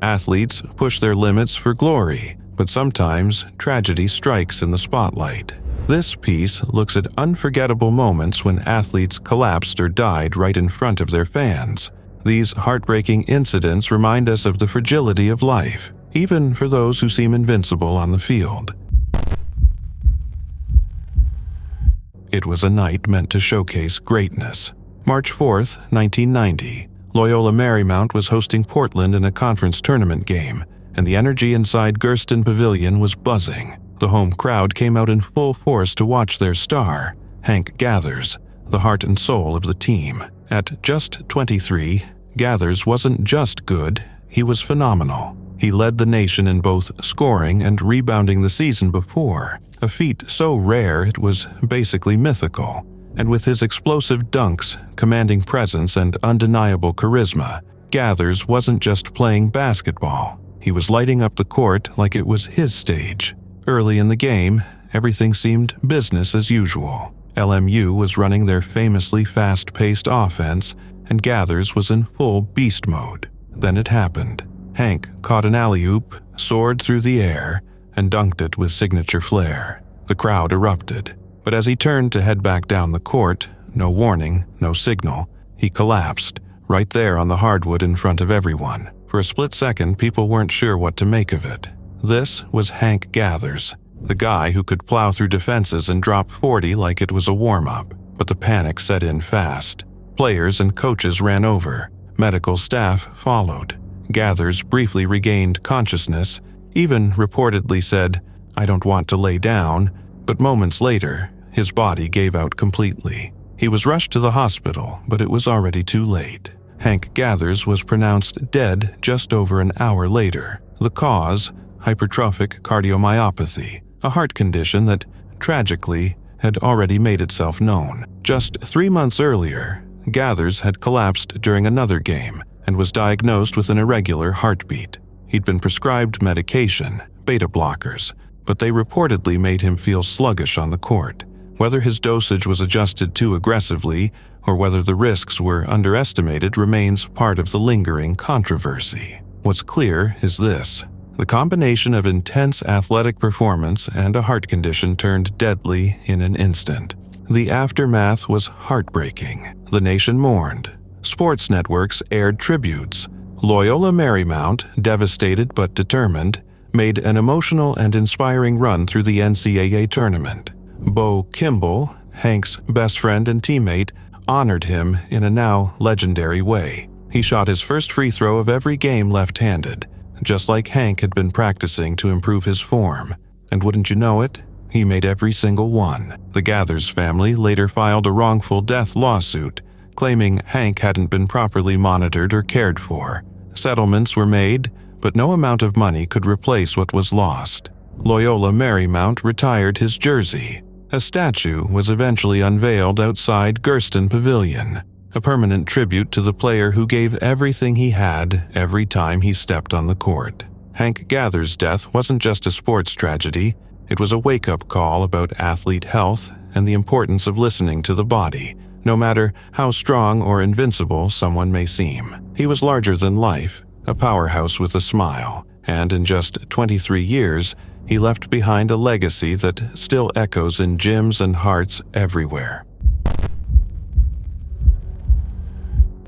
Athletes push their limits for glory, but sometimes tragedy strikes in the spotlight. This piece looks at unforgettable moments when athletes collapsed or died right in front of their fans. These heartbreaking incidents remind us of the fragility of life, even for those who seem invincible on the field. It was a night meant to showcase greatness. March 4th, 1990, Loyola Marymount was hosting Portland in a conference tournament game, and the energy inside Gersten Pavilion was buzzing. The home crowd came out in full force to watch their star, Hank Gathers, the heart and soul of the team. At just 23, Gathers wasn't just good, he was phenomenal. He led the nation in both scoring and rebounding the season before, a feat so rare it was basically mythical. And with his explosive dunks, commanding presence, and undeniable charisma, Gathers wasn't just playing basketball. He was lighting up the court like it was his stage. Early in the game, everything seemed business as usual. LMU was running their famously fast-paced offense, and Gathers was in full beast mode. Then it happened. Hank caught an alley-oop, soared through the air, and dunked it with signature flair. The crowd erupted. But as he turned to head back down the court, no warning, no signal, he collapsed, right there on the hardwood in front of everyone. For a split second, people weren't sure what to make of it. This was Hank Gathers, the guy who could plow through defenses and drop 40 like it was a warm-up. But the panic set in fast. Players and coaches ran over. Medical staff followed. Gathers briefly regained consciousness, even reportedly said, "I don't want to lay down," but moments later, his body gave out completely. He was rushed to the hospital, but it was already too late. Hank Gathers was pronounced dead just over an hour later. The cause, hypertrophic cardiomyopathy, a heart condition that, tragically, had already made itself known. Just 3 months earlier, Gathers had collapsed during another game and was diagnosed with an irregular heartbeat. He'd been prescribed medication, beta blockers, but they reportedly made him feel sluggish on the court. Whether his dosage was adjusted too aggressively or whether the risks were underestimated remains part of the lingering controversy. What's clear is this: the combination of intense athletic performance and a heart condition turned deadly in an instant. The aftermath was heartbreaking. The nation mourned. Sports networks aired tributes. Loyola Marymount, devastated but determined, made an emotional and inspiring run through the NCAA tournament. Bo Kimball, Hank's best friend and teammate, honored him in a now legendary way. He shot his first free throw of every game left-handed, just like Hank had been practicing to improve his form. And wouldn't you know it, he made every single one. The Gathers family later filed a wrongful death lawsuit, claiming Hank hadn't been properly monitored or cared for. Settlements were made, but no amount of money could replace what was lost. Loyola Marymount retired his jersey. A statue was eventually unveiled outside Gersten Pavilion, a permanent tribute to the player who gave everything he had every time he stepped on the court. Hank Gathers' death wasn't just a sports tragedy, it was a wake-up call about athlete health and the importance of listening to the body, no matter how strong or invincible someone may seem. He was larger than life, a powerhouse with a smile, and in just 23 years, he left behind a legacy that still echoes in gyms and hearts everywhere.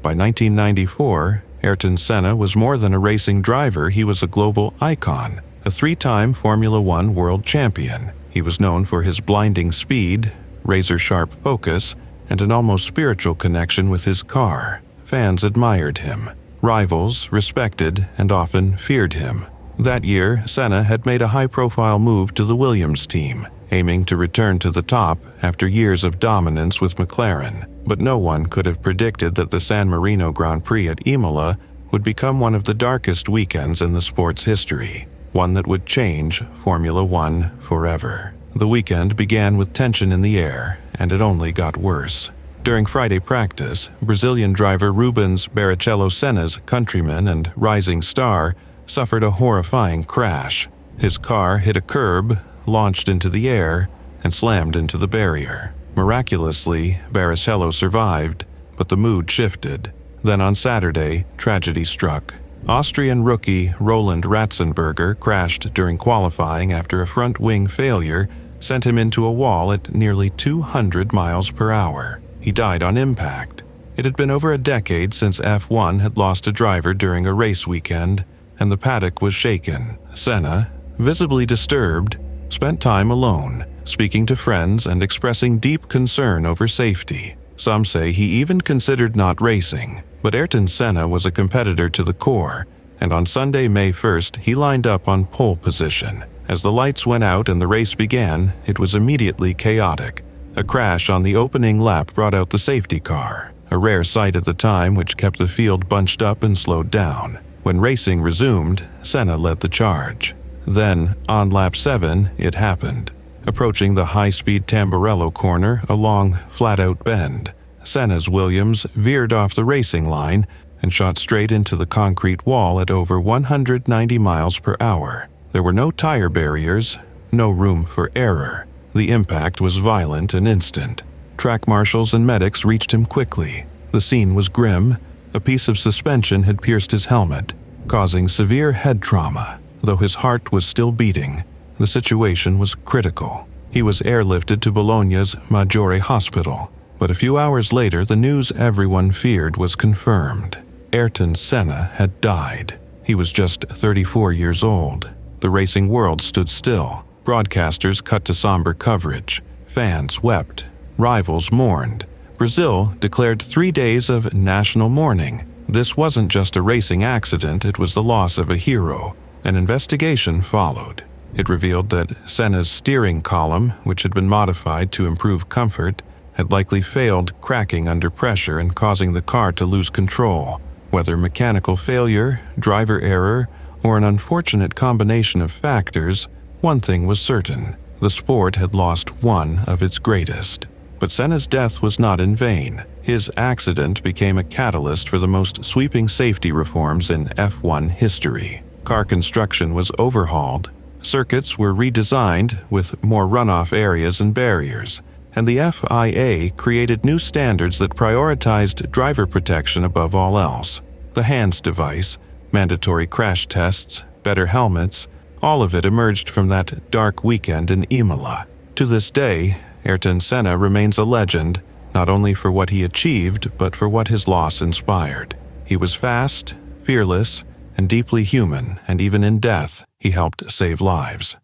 By 1994, Ayrton Senna was more than a racing driver, he was a global icon, a 3-time Formula One world champion. He was known for his blinding speed, razor-sharp focus, and an almost spiritual connection with his car. Fans admired him. Rivals respected and often feared him. That year, Senna had made a high-profile move to the Williams team, aiming to return to the top after years of dominance with McLaren. But no one could have predicted that the San Marino Grand Prix at Imola would become one of the darkest weekends in the sport's history, one that would change Formula One forever. The weekend began with tension in the air, and it only got worse. During Friday practice, Brazilian driver Rubens Barrichello Senna's countryman and rising star suffered a horrifying crash. His car hit a curb, launched into the air, and slammed into the barrier. Miraculously, Barrichello survived, but the mood shifted. Then on Saturday, tragedy struck. Austrian rookie Roland Ratzenberger crashed during qualifying after a front wing failure sent him into a wall at nearly 200 miles per hour. He died on impact. It had been over a decade since F1 had lost a driver during a race weekend, and the paddock was shaken. Senna, visibly disturbed, spent time alone, speaking to friends and expressing deep concern over safety. Some say he even considered not racing, but Ayrton Senna was a competitor to the core, and on Sunday, May 1st, he lined up on pole position. As the lights went out and the race began, it was immediately chaotic. A crash on the opening lap brought out the safety car, a rare sight at the time which kept the field bunched up and slowed down. When racing resumed, Senna led the charge. Then, on lap 7, it happened. Approaching the high-speed Tamburello corner, a long, flat-out bend, Senna's Williams veered off the racing line and shot straight into the concrete wall at over 190 miles per hour. There were no tire barriers, no room for error. The impact was violent and instant. Track marshals and medics reached him quickly. The scene was grim. A piece of suspension had pierced his helmet, causing severe head trauma. Though his heart was still beating, the situation was critical. He was airlifted to Bologna's Maggiore Hospital, but a few hours later the news everyone feared was confirmed. Ayrton Senna had died. He was just 34 years old. The racing world stood still. Broadcasters cut to somber coverage. Fans wept. Rivals mourned. Brazil declared 3 days of national mourning. This wasn't just a racing accident, it was the loss of a hero. An investigation followed. It revealed that Senna's steering column, which had been modified to improve comfort, had likely failed, cracking under pressure and causing the car to lose control. Whether mechanical failure, driver error, or an unfortunate combination of factors, one thing was certain: the sport had lost one of its greatest. But Senna's death was not in vain. His accident became a catalyst for the most sweeping safety reforms in F1 history. Car construction was overhauled, circuits were redesigned with more runoff areas and barriers, and the FIA created new standards that prioritized driver protection above all else. The HANDS device, mandatory crash tests, better helmets, all of it emerged from that dark weekend in Imola. To this day, Ayrton Senna remains a legend, not only for what he achieved, but for what his loss inspired. He was fast, fearless, and deeply human, and even in death, he helped save lives.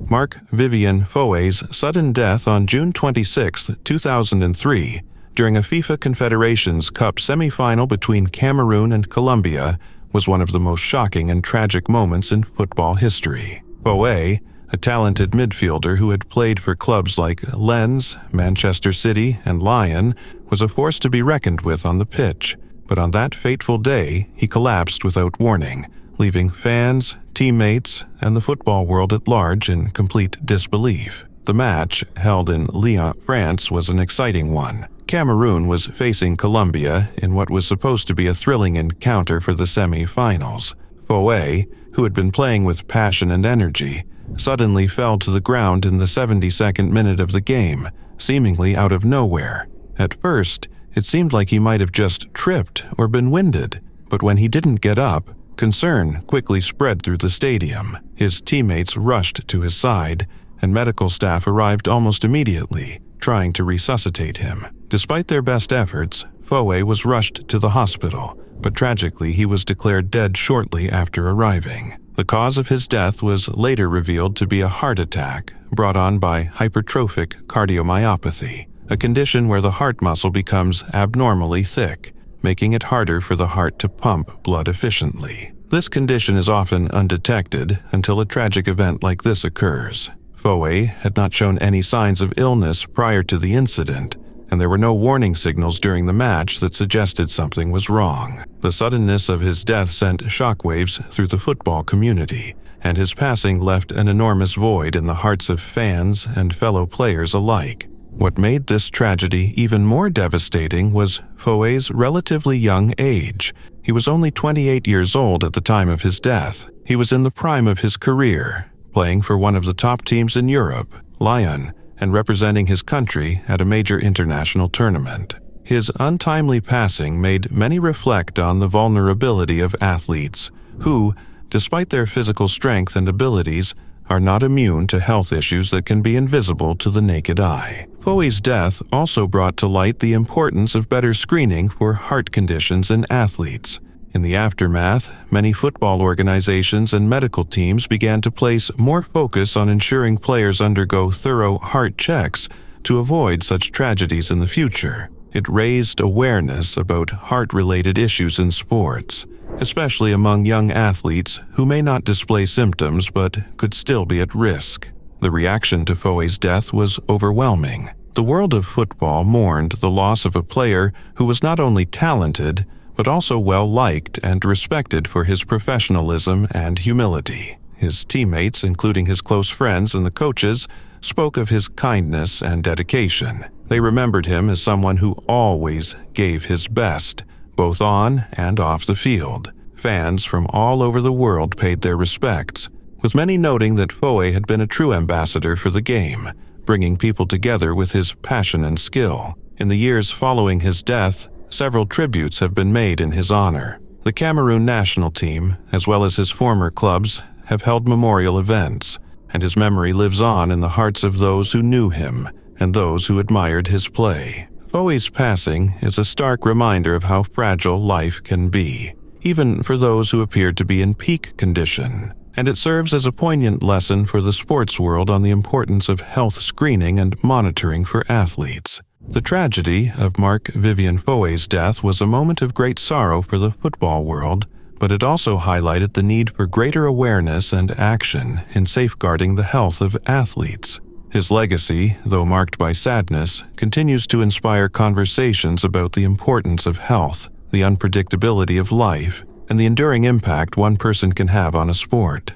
MarkVivien Foe's sudden death on June 26, 2003, during a FIFA Confederations Cup semi-final between Cameroon and Colombia, was one of the most shocking and tragic moments in football history. Foe, a talented midfielder who had played for clubs like Lens, Manchester City, and Lyon, was a force to be reckoned with on the pitch. But on that fateful day, he collapsed without warning, leaving fans, teammates, and the football world at large in complete disbelief. The match, held in Lyon, France, was an exciting one. Cameroon was facing Colombia in what was supposed to be a thrilling encounter for the semi-finals. Foe, who had been playing with passion and energy, suddenly fell to the ground in the 72nd minute of the game, seemingly out of nowhere. At first, it seemed like he might have just tripped or been winded, but when he didn't get up, concern quickly spread through the stadium. His teammates rushed to his side, and medical staff arrived almost immediately, trying to resuscitate him. Despite their best efforts, Foe was rushed to the hospital, but tragically he was declared dead shortly after arriving. The cause of his death was later revealed to be a heart attack brought on by hypertrophic cardiomyopathy, a condition where the heart muscle becomes abnormally thick, making it harder for the heart to pump blood efficiently. This condition is often undetected until a tragic event like this occurs. Foe had not shown any signs of illness prior to the incident, and there were no warning signals during the match that suggested something was wrong. The suddenness of his death sent shockwaves through the football community, and his passing left an enormous void in the hearts of fans and fellow players alike. What made this tragedy even more devastating was Foe's relatively young age. He was only 28 years old at the time of his death. He was in the prime of his career, playing for one of the top teams in Europe, Lyon, and representing his country at a major international tournament. His untimely passing made many reflect on the vulnerability of athletes who, despite their physical strength and abilities, are not immune to health issues that can be invisible to the naked eye. Foe's death also brought to light the importance of better screening for heart conditions in athletes. In the aftermath, many football organizations and medical teams began to place more focus on ensuring players undergo thorough heart checks to avoid such tragedies in the future. It raised awareness about heart-related issues in sports, especially among young athletes who may not display symptoms but could still be at risk. The reaction to Foe's death was overwhelming. The world of football mourned the loss of a player who was not only talented, but also well-liked and respected for his professionalism and humility. His teammates, including his close friends and the coaches, spoke of his kindness and dedication. They remembered him as someone who always gave his best, both on and off the field. Fans from all over the world paid their respects, with many noting that Foe had been a true ambassador for the game, bringing people together with his passion and skill. In the years following his death, several tributes have been made in his honor. The Cameroon national team, as well as his former clubs, have held memorial events, and his memory lives on in the hearts of those who knew him and those who admired his play. Foe's passing is a stark reminder of how fragile life can be, even for those who appeared to be in peak condition, and it serves as a poignant lesson for the sports world on the importance of health screening and monitoring for athletes. The tragedy of MarkVivien Foe's death was a moment of great sorrow for the football world, but it also highlighted the need for greater awareness and action in safeguarding the health of athletes. His legacy, though marked by sadness, continues to inspire conversations about the importance of health, the unpredictability of life, and the enduring impact one person can have on a sport.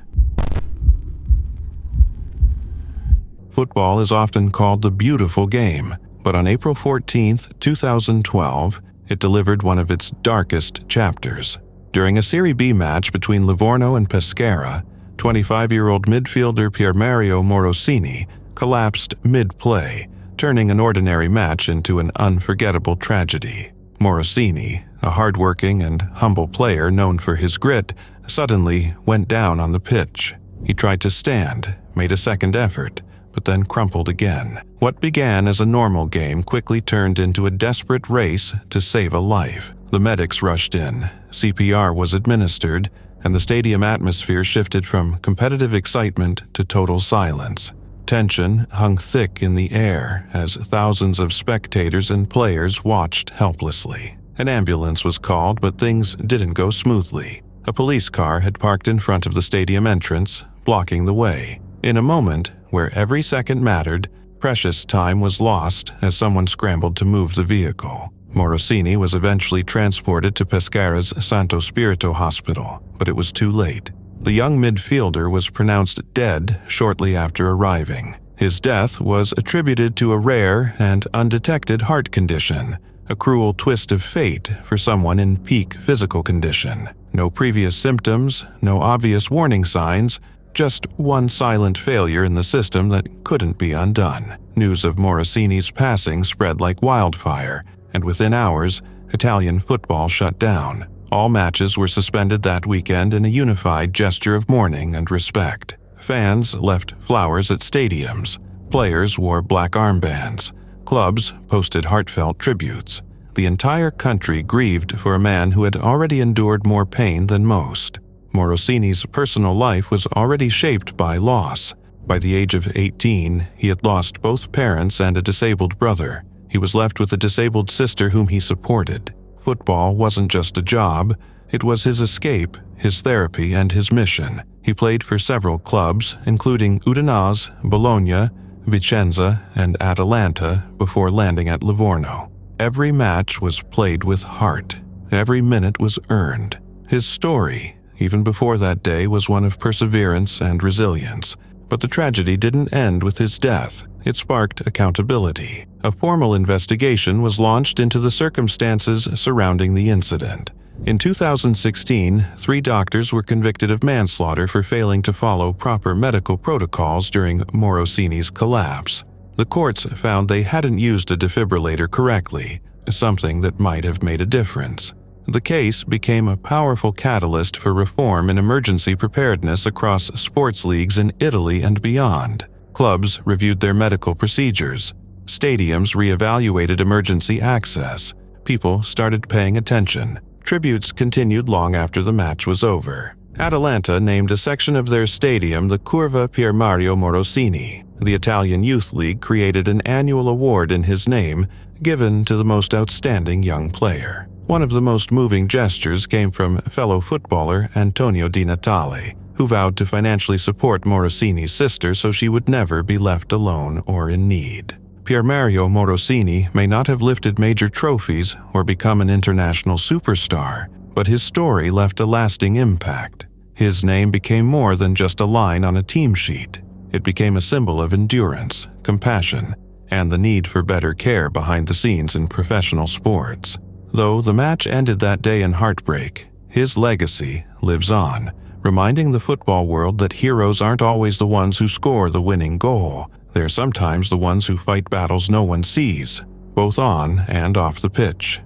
Football is often called the beautiful game, but on April 14, 2012, it delivered one of its darkest chapters. During a Serie B match between Livorno and Pescara, 25-year-old midfielder Pierre Morosini collapsed mid-play, turning an ordinary match into an unforgettable tragedy. Morosini, a hard-working and humble player known for his grit, suddenly went down on the pitch. He tried to stand, made a second effort, but then crumpled again. What began as a normal game quickly turned into a desperate race to save a life. The medics rushed in, CPR was administered, and the stadium atmosphere shifted from competitive excitement to total silence. Tension hung thick in the air as thousands of spectators and players watched helplessly. An ambulance was called, but things didn't go smoothly. A police car had parked in front of the stadium entrance, blocking the way. In a moment where every second mattered, precious time was lost as someone scrambled to move the vehicle. Morosini was eventually transported to Pescara's Santo Spirito Hospital, but it was too late. The young midfielder was pronounced dead shortly after arriving. His death was attributed to a rare and undetected heart condition, a cruel twist of fate for someone in peak physical condition. No previous symptoms, no obvious warning signs, just one silent failure in the system that couldn't be undone. News of Morosini's passing spread like wildfire, and within hours, Italian football shut down. All matches were suspended that weekend in a unified gesture of mourning and respect. Fans left flowers at stadiums. Players wore black armbands. Clubs posted heartfelt tributes. The entire country grieved for a man who had already endured more pain than most. Morosini's personal life was already shaped by loss. By the age of 18, he had lost both parents and a disabled brother. He was left with a disabled sister whom he supported. Football wasn't just a job, it was his escape, his therapy, and his mission. He played for several clubs, including Udinese, Bologna, Vicenza, and Atalanta, before landing at Livorno. Every match was played with heart. Every minute was earned. His story, even before that day, was one of perseverance and resilience. But the tragedy didn't end with his death. It sparked accountability. A formal investigation was launched into the circumstances surrounding the incident. In 2016, 3 doctors were convicted of manslaughter for failing to follow proper medical protocols during Morosini's collapse. The courts found they hadn't used a defibrillator correctly, something that might have made a difference. The case became a powerful catalyst for reform and emergency preparedness across sports leagues in Italy and beyond. Clubs reviewed their medical procedures. Stadiums reevaluated emergency access. People started paying attention. Tributes continued long after the match was over. Atalanta named a section of their stadium the Curva Pier Mario Morosini. The Italian Youth League created an annual award in his name, given to the most outstanding young player. One of the most moving gestures came from fellow footballer Antonio Di Natale, who vowed to financially support Morosini's sister so she would never be left alone or in need. Pier Mario Morosini may not have lifted major trophies or become an international superstar, but his story left a lasting impact. His name became more than just a line on a team sheet. It became a symbol of endurance, compassion, and the need for better care behind the scenes in professional sports. Though the match ended that day in heartbreak, his legacy lives on, reminding the football world that heroes aren't always the ones who score the winning goal. They're sometimes the ones who fight battles no one sees, both on and off the pitch.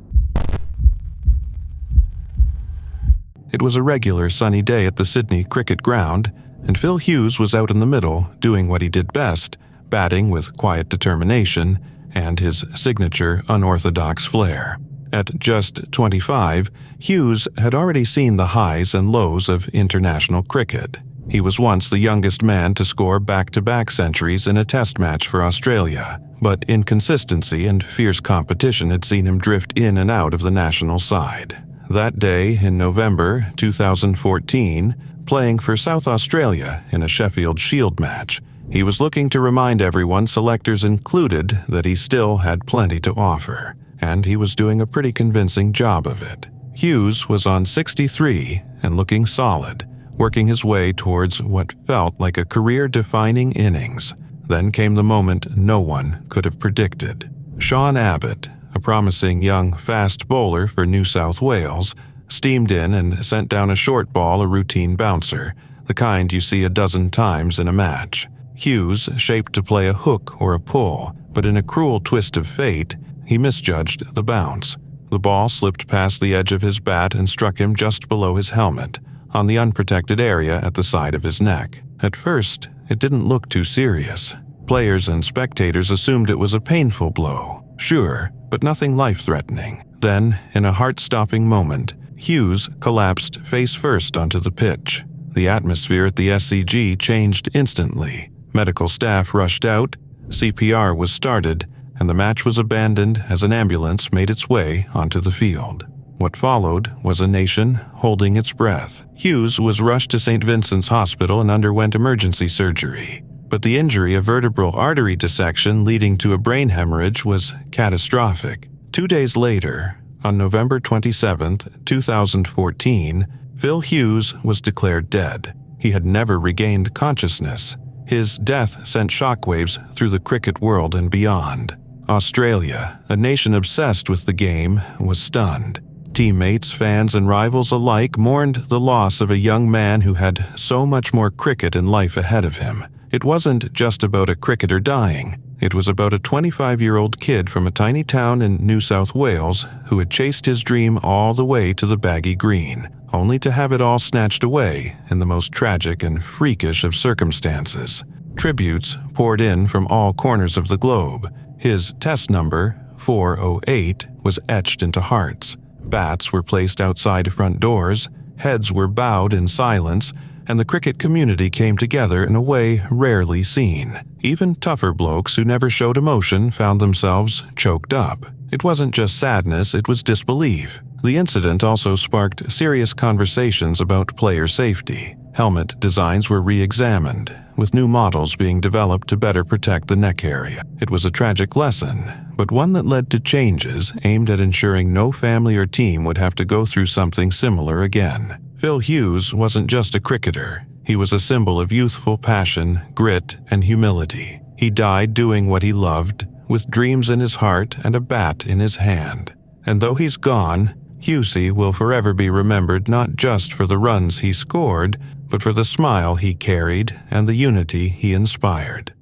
It was a regular sunny day at the Sydney Cricket Ground, and Phil Hughes was out in the middle, doing what he did best, batting with quiet determination and his signature unorthodox flair. At just 25, Hughes had already seen the highs and lows of international cricket. He was once the youngest man to score back-to-back centuries in a test match for Australia, but inconsistency and fierce competition had seen him drift in and out of the national side. That day in November 2014, playing for South Australia in a Sheffield Shield match, he was looking to remind everyone, selectors included, that he still had plenty to offer, and he was doing a pretty convincing job of it. Hughes was on 63 and looking solid, working his way towards what felt like a career-defining innings. Then came the moment no one could have predicted. Sean Abbott, a promising young fast bowler for New South Wales, steamed in and sent down a short ball, a routine bouncer, the kind you see a dozen times in a match. Hughes shaped to play a hook or a pull, but in a cruel twist of fate, he misjudged the bounce. The ball slipped past the edge of his bat and struck him just below his helmet, on the unprotected area at the side of his neck. At first, it didn't look too serious. Players and spectators assumed it was a painful blow, sure, but nothing life-threatening. Then, in a heart-stopping moment, Hughes collapsed face first onto the pitch. The atmosphere at the SCG changed instantly. Medical staff rushed out, CPR was started, and the match was abandoned as an ambulance made its way onto the field. What followed was a nation holding its breath. Hughes was rushed to St. Vincent's Hospital and underwent emergency surgery, but the injury, a vertebral artery dissection leading to a brain hemorrhage, was catastrophic. 2 days later, on November 27, 2014, Phil Hughes was declared dead. He had never regained consciousness. His death sent shockwaves through the cricket world and beyond. Australia, a nation obsessed with the game, was stunned. Teammates, fans, and rivals alike mourned the loss of a young man who had so much more cricket and life ahead of him. It wasn't just about a cricketer dying. It was about a 25-year-old kid from a tiny town in New South Wales who had chased his dream all the way to the baggy green, only to have it all snatched away in the most tragic and freakish of circumstances. Tributes poured in from all corners of the globe. His test number, 408, was etched into hearts. Bats were placed outside front doors, heads were bowed in silence, and the cricket community came together in a way rarely seen. Even tougher blokes who never showed emotion found themselves choked up. It wasn't just sadness, it was disbelief. The incident also sparked serious conversations about player safety. Helmet designs were re-examined, with new models being developed to better protect the neck area. It was a tragic lesson, but one that led to changes aimed at ensuring no family or team would have to go through something similar again. Phil Hughes wasn't just a cricketer. He was a symbol of youthful passion, grit, and humility. He died doing what he loved, with dreams in his heart and a bat in his hand. And though he's gone, Hughesy will forever be remembered not just for the runs he scored, but for the smile he carried and the unity he inspired.